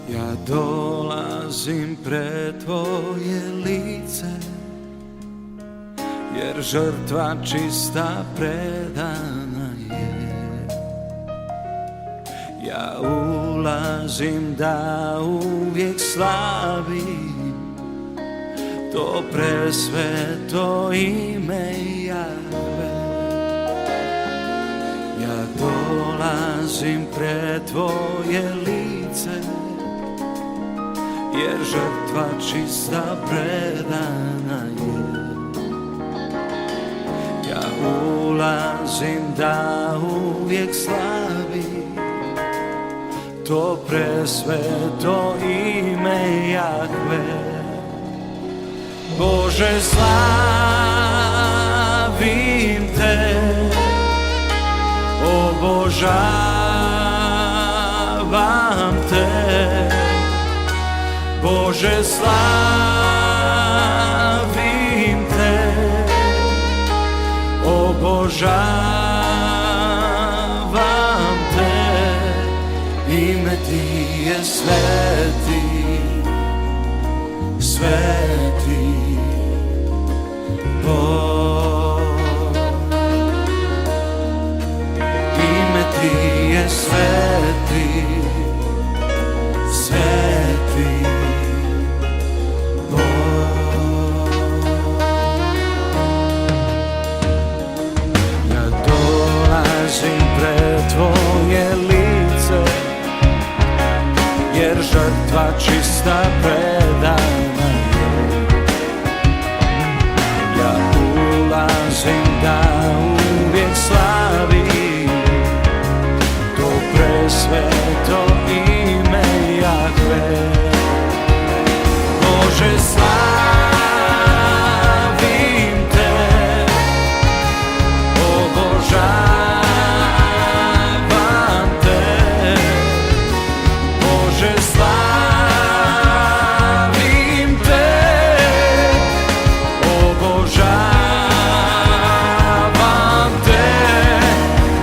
Ja dolazim pred tvoje lice, jer žrtva čista predana je. Ja ulazim da uvijek slavim to presveto ime Jahve. Ja dolazim pred tvoje lice, jer žrtva čista predana je. Ja ulazim da uvijek slavim to presveto ime Jahve. Bože, slavim te, obožavam te. Bože, slavim te, obožavam te. Ime ti je sveti, sveti Bog. Ime ti je sveti, sveti Bog. Ja dolazim pred tvoje lice, jer žrtva čista predana je. Ja ulazim da uvijek slavim to presveto ime Jahve. Bože, slavim te, obožavam te. Bože, slavim te, obožavam te.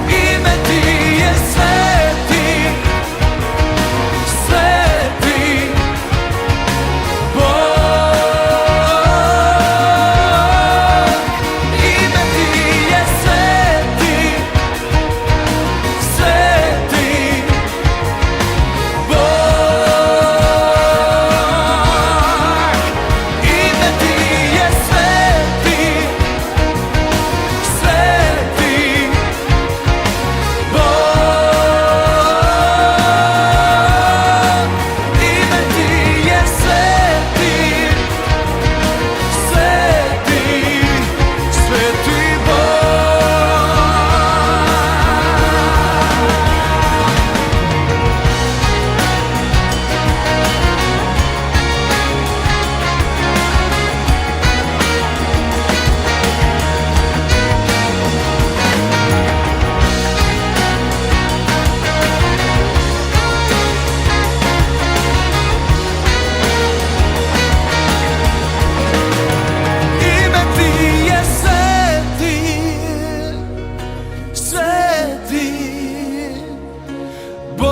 Ime ti je sveti, sveti Bog. Ime ti je sveti, sveti Bog. Ime ti je sveti, sveti Bog. Ime ti je sveti, sveti, sveti Ime ti je sveti, sveti Bog.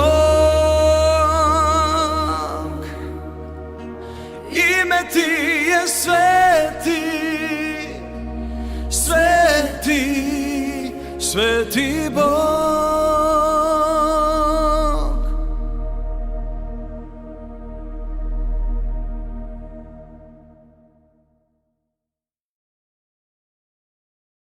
Ime ti je sveti,